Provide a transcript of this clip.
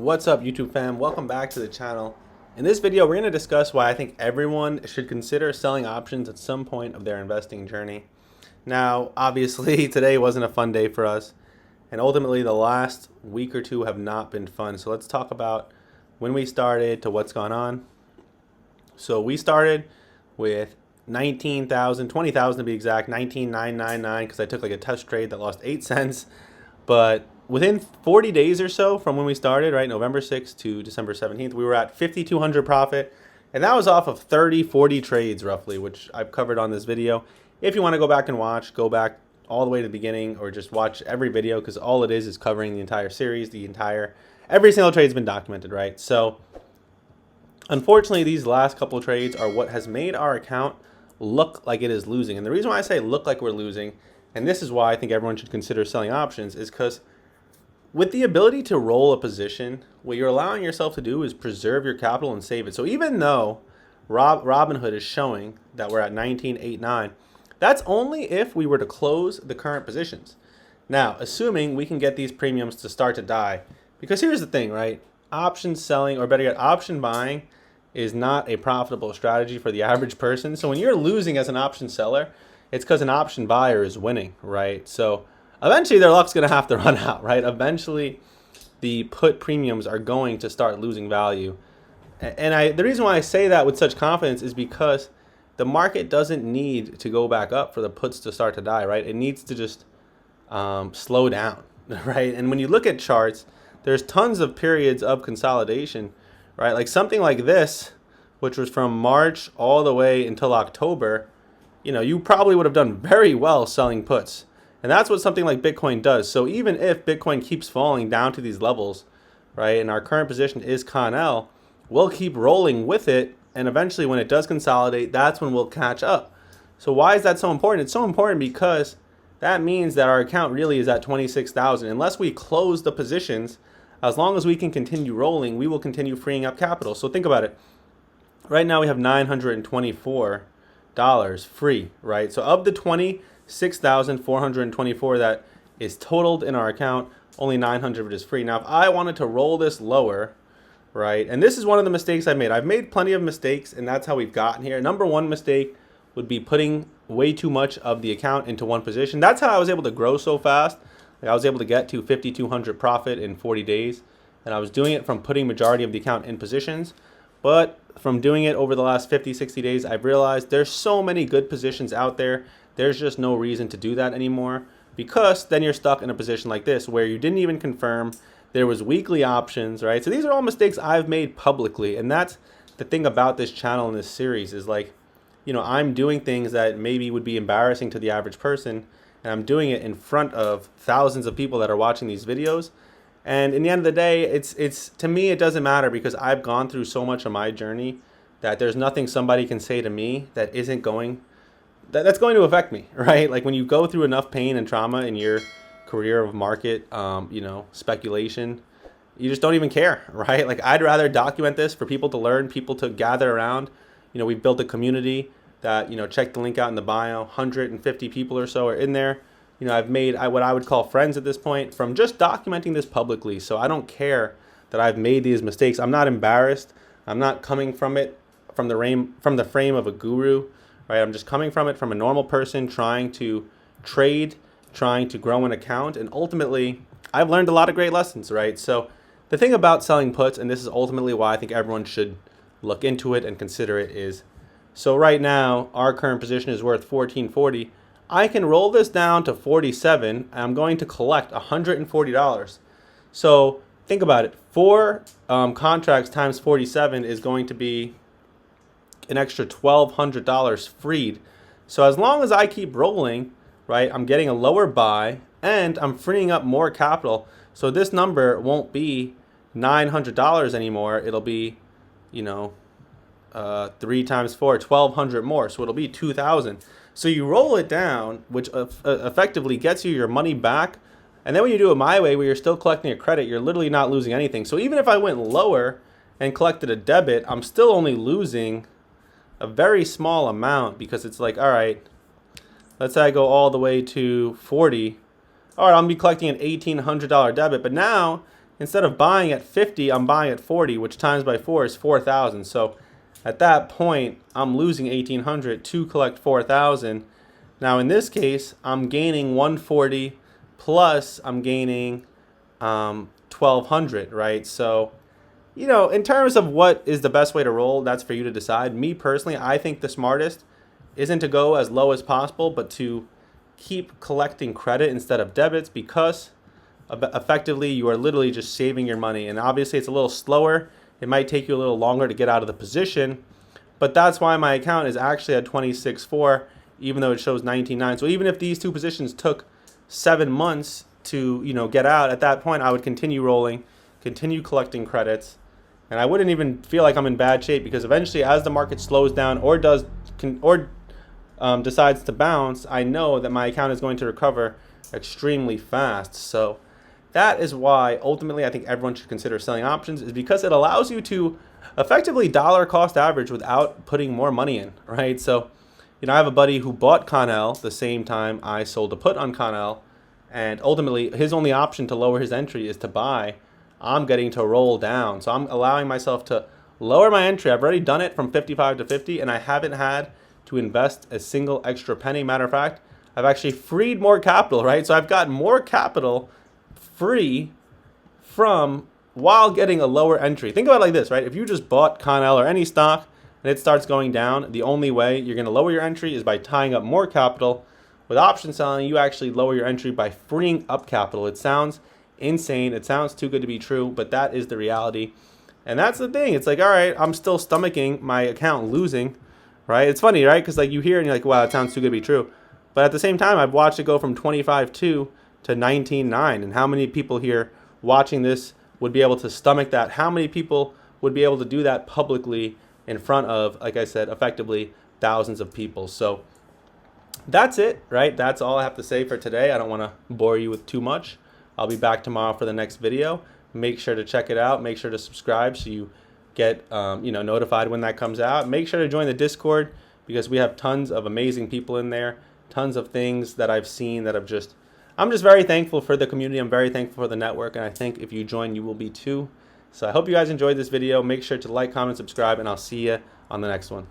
What's up, YouTube fam? Welcome back to the channel. In this video, we're going to discuss why I think everyone should consider selling options at some point of their investing journey. Now, obviously, today wasn't a fun day for us, and ultimately the last week or two have not been fun. So let's talk about when we started to what's gone on. So we started with 19,000, 20,000 to be exact, 19,999, because I took like a test trade that lost 8 cents. But within 40 days or so from when we started, right, November 6th to December 17th, we were at 5,200 profit. And that was off of 30, 40 trades roughly, which I've covered on this video. If you want to go back and watch, go back all the way to the beginning or just watch every video, because all it is covering the entire series, every single trade's been documented, right? So unfortunately, these last couple of trades are what has made our account look like it is losing. And the reason why I say look like we're losing, and this is why I think everyone should consider selling options, is because with the ability to roll a position, what you're allowing yourself to do is preserve your capital and save it. So even though Robinhood is showing that we're at 19,889, that's only if we were to close the current positions. Now, assuming we can get these premiums to start to die, because here's the thing, right? Option selling, or better yet, option buying is not a profitable strategy for the average person. So when you're losing as an option seller, it's because an option buyer is winning, right? So eventually their luck's going to have to run out, right? Eventually the put premiums are going to start losing value. And the reason why I say that with such confidence is because the market doesn't need to go back up for the puts to start to die, right? It needs to just slow down, right? And when you look at charts, there's tons of periods of consolidation, right? Like something like this, which was from March all the way until October, you probably would have done very well selling puts. And that's what something like Bitcoin does. So even if Bitcoin keeps falling down to these levels, right, and our current position is CONL, we'll keep rolling with it. And eventually when it does consolidate, that's when we'll catch up. So why is that so important? It's so important because that means that our account really is at 26,000. Unless we close the positions, as long as we can continue rolling, we will continue freeing up capital. So think about it. Right now we have $924 free, right? So of the 26,424 that is totaled in our account, only 900 of it is free. Now, if I wanted to roll this lower, right, and this is one of the mistakes I've made. I've made plenty of mistakes, and that's how we've gotten here. Number one mistake would be putting way too much of the account into one position. That's how I was able to grow so fast. Like I was able to get to 5,200 profit in 40 days, and I was doing it from putting majority of the account in positions. But from doing it over the last 50, 60 days, I've realized there's so many good positions out there. There's just no reason to do that anymore, because then you're stuck in a position like this where you didn't even confirm. There was weekly options, right? So these are all mistakes I've made publicly, and that's the thing about this channel and this series is like, I'm doing things that maybe would be embarrassing to the average person, and I'm doing it in front of thousands of people that are watching these videos. And in the end of the day, it's to me, it doesn't matter, because I've gone through so much of my journey that there's nothing somebody can say to me that isn't going, that's going to affect me, right? Like when you go through enough pain and trauma in your career of market, speculation, you just don't even care, right? Like I'd rather document this for people to learn, people to gather around. We've built a community that, check the link out in the bio, 150 people or so are in there. I've made what I would call friends at this point from just documenting this publicly. So I don't care that I've made these mistakes. I'm not embarrassed. I'm not coming from it from the frame of a guru, right? I'm just coming from it from a normal person trying to trade, trying to grow an account. And ultimately, I've learned a lot of great lessons, right? So the thing about selling puts, and this is ultimately why I think everyone should look into it and consider it, is so right now our current position is worth 1440. I can roll this down to 47, and I'm going to collect $140. So think about it. 4 contracts times 47 is going to be an extra $1,200 freed. So as long as I keep rolling, right, I'm getting a lower buy and I'm freeing up more capital. So this number won't be $900 anymore. It'll be, 3 times 4, 1,200 more. So it'll be 2,000. So you roll it down, which effectively gets you your money back. And then when you do it my way, where you're still collecting a credit, you're literally not losing anything. So even if I went lower and collected a debit, I'm still only losing a very small amount, because it's like, all right, let's say I go all the way to 40. All right, I'm going to be collecting an $1,800 debit. But now instead of buying at 50, I'm buying at 40, which times by 4 is 4,000. So at that point, I'm losing 1,800 to collect 4,000. Now in this case, I'm gaining 140 plus I'm gaining 1,200, right? So, you know, in terms of what is the best way to roll, that's for you to decide. Me personally, I think the smartest isn't to go as low as possible, but to keep collecting credit instead of debits, because effectively you are literally just saving your money. And obviously it's a little slower. It might take you a little longer to get out of the position, but that's why my account is actually at 26.4, even though it shows 19.9. So even if these two positions took 7 months to, you know, get out, at that point I would continue rolling, continue collecting credits, and I wouldn't even feel like I'm in bad shape, because eventually as the market slows down or decides to bounce, I know that my account is going to recover extremely fast. So that is why ultimately I think everyone should consider selling options, is because it allows you to effectively dollar cost average without putting more money in, right? So, you know, I have a buddy who bought Connell the same time I sold a put on Connell, and ultimately his only option to lower his entry is to buy. I'm getting to roll down. So I'm allowing myself to lower my entry. I've already done it from 55 to 50, and I haven't had to invest a single extra penny. Matter of fact, I've actually freed more capital, right? So I've got more capital free from while getting a lower entry. Think about it like this, right? If you just bought Connell or any stock and it starts going down, the only way you're going to lower your entry is by tying up more capital. With option selling, you actually lower your entry by freeing up capital. It sounds insane. It sounds too good to be true, but that is the reality. And that's the thing. It's like, all right, I'm still stomaching my account losing, right? It's funny, right? Because like you hear and you're like, wow, it sounds too good to be true. But at the same time, I've watched it go from 25.2 to 19.9. And how many people here watching this would be able to stomach that? How many people would be able to do that publicly in front of, like I said, effectively thousands of people? So that's it, right? That's all I have to say for today. I don't want to bore you with too much. I'll be back tomorrow for the next video. Make sure to check it out. Make sure to subscribe so you get notified when that comes out. Make sure to join the Discord, because we have tons of amazing people in there, tons of things that I've seen that I'm just very thankful for the community. I'm very thankful for the network, and I think if you join, you will be too. So I hope you guys enjoyed this video. Make sure to like, comment, subscribe, and I'll see you on the next one.